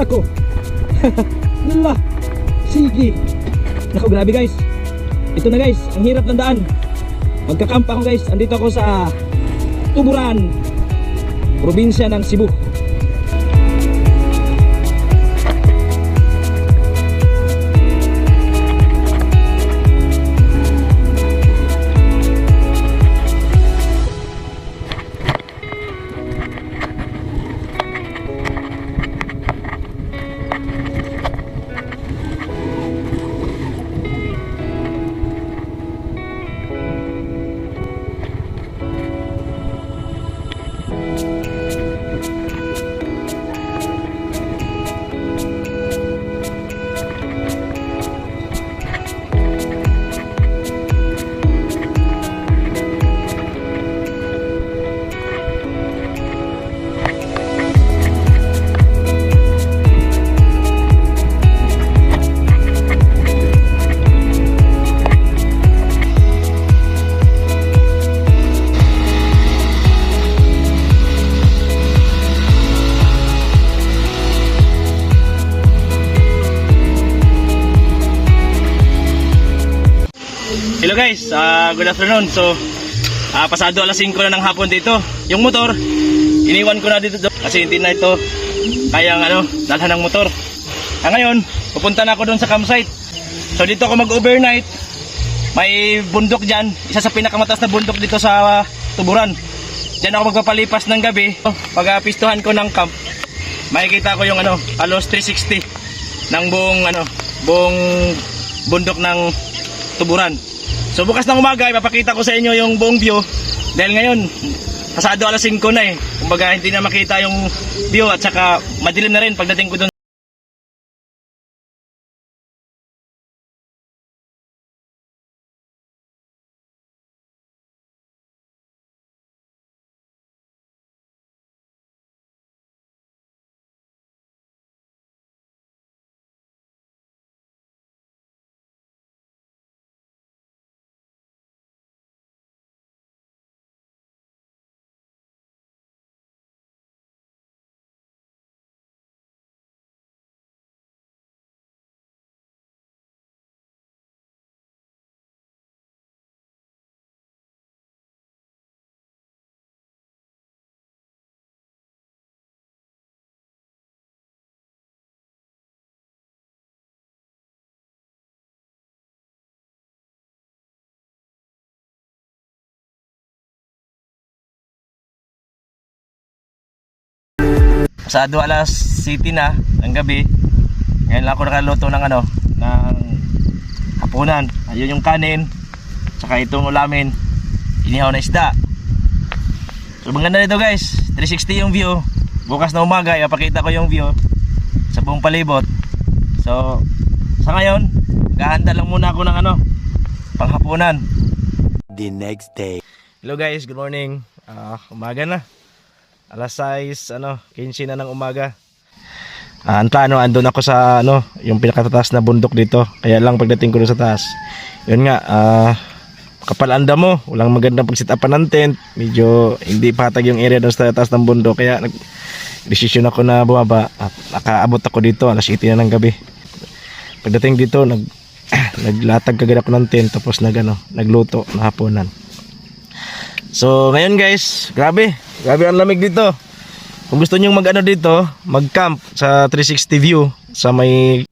Nako. Lah. Sige. Nako, grabe guys. Ito na guys, ang hirap ng daan. Magkakamp ako guys. Andito ako sa Tuburan, probinsya ng Cebu. Hello guys, good afternoon. So, pasado alas 5 na ng hapon dito. Yung motor, iniwan ko na dito kasi hindi na ito kayang dalhan ng motor. Ngayon, pupunta na ako doon sa campsite. So dito ako mag-overnight. May bundok dyan, isa sa pinakamataas na bundok dito sa Tuburan. Diyan ako magpapalipas ng gabi. Pag pistuhan ko ng camp, makikita ko yung halos 360 ng buong bundok ng Tuburan. So bukas ng umaga ipapakita ko sa inyo yung buong view dahil ngayon pasado alas 5 na kumbaga hindi na makita yung view at saka madilim na rin pagdating ko doon. Pasado alas City na ng gabi. Ngayon lang ako nakaluto ng ng hapunan. Ayun yung kanin, saka itong ulamin, inihaw na isda. So maganda nito guys, 360 yung view. Bukas na umaga ipapakita ko yung view sa buong palibot. So sa ngayon, gahanda lang muna ako ng panghapunan. The next day. Hello guys, good morning. Umaga na. Alas 6, 15 na ng umaga. Ang plano, andun ako sa yung pinakataas na bundok dito. Kaya lang pagdating ko doon sa taas, yun nga, kapal anda mo, walang magandang pag-sit-upan ng tent. Medyo hindi patag yung area doon sa taas ng bundok. Kaya nag-desisyon ako na bumaba at nakaabot ako dito alas 7 na ng gabi. Pagdating dito, naglatag kagad ako ng tent, tapos nagluto na hapunan. So ngayon guys, grabe ang lamig dito. Kung gusto niyo dito, mag-camp sa 360 view sa may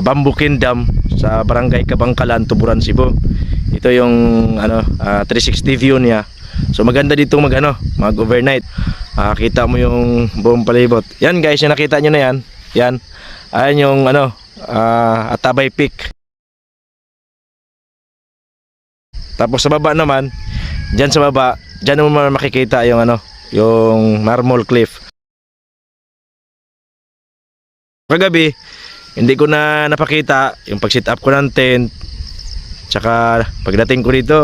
Bambukin Dam sa Barangay Kabangkalan, Tuburan, Cebu. Ito yung 360 view niya. So maganda dito mag overnight. Kita mo yung buong palibot. Yan guys, yung nakita nyo na yan. Yan. Ayan yung Atabay Peak. Tapos sa baba naman, diyan sa baba, diyan mo makikita yung yung Marmol Cliff. Kagabi, hindi ko na napakita yung pag-sit up ko ng tent. Tsaka pagdating ko dito,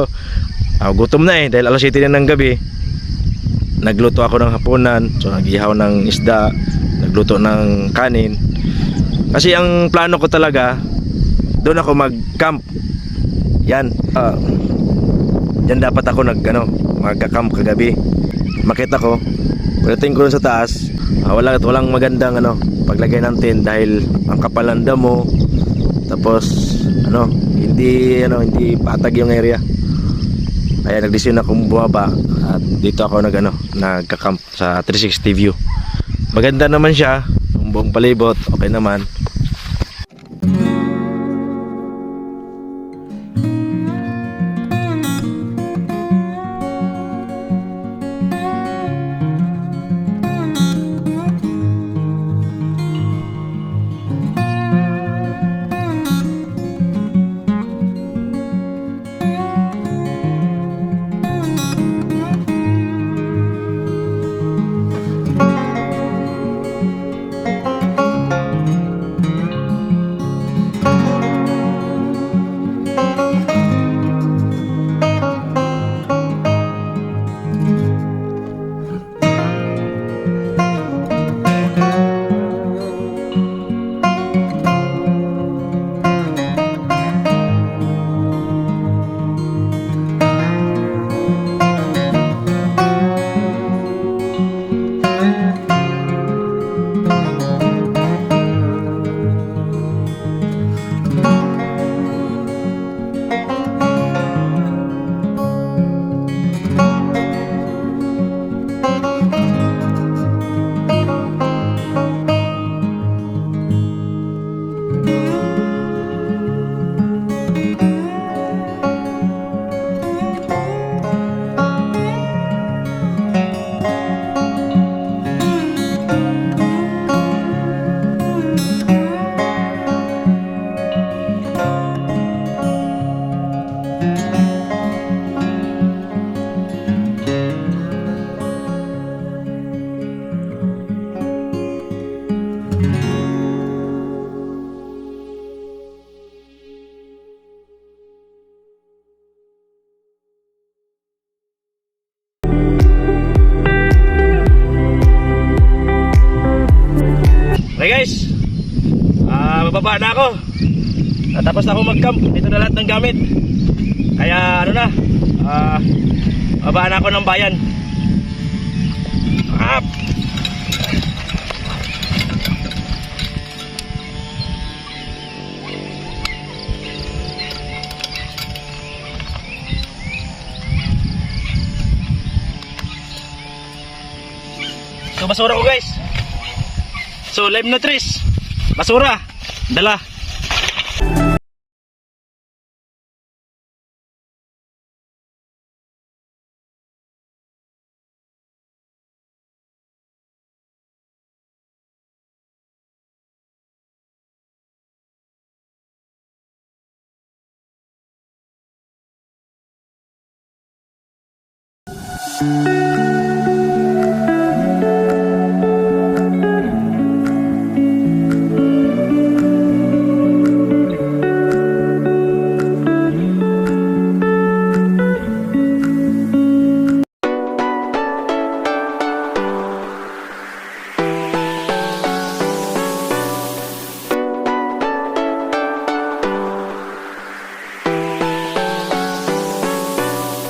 gutom na dahil alas 7 na ng gabi. Nagluto ako ng hapunan, so nagihaw ng isda, nagluto ng kanin. Kasi ang plano ko talaga, doon ako mag-camp. Yan. Yan dapat ako magka-camp kagabi. Makita ko, pagdating ko sa taas, walang magandang paglagay ng tent dahil ang kapal ng damo. Tapos hindi patag yung area. Kaya nagdesisyon akong bumaba at dito ako nagka-camp sa 360 view. Maganda naman siya, yung buong palibot, okay naman. Okay guys, bababa na ako. Natapos na ako mag-camp. Dito na lahat ng gamit. Kaya bababa na ako ng bayan. Up! So basura ko guys. So live na trees. Basura. Dala.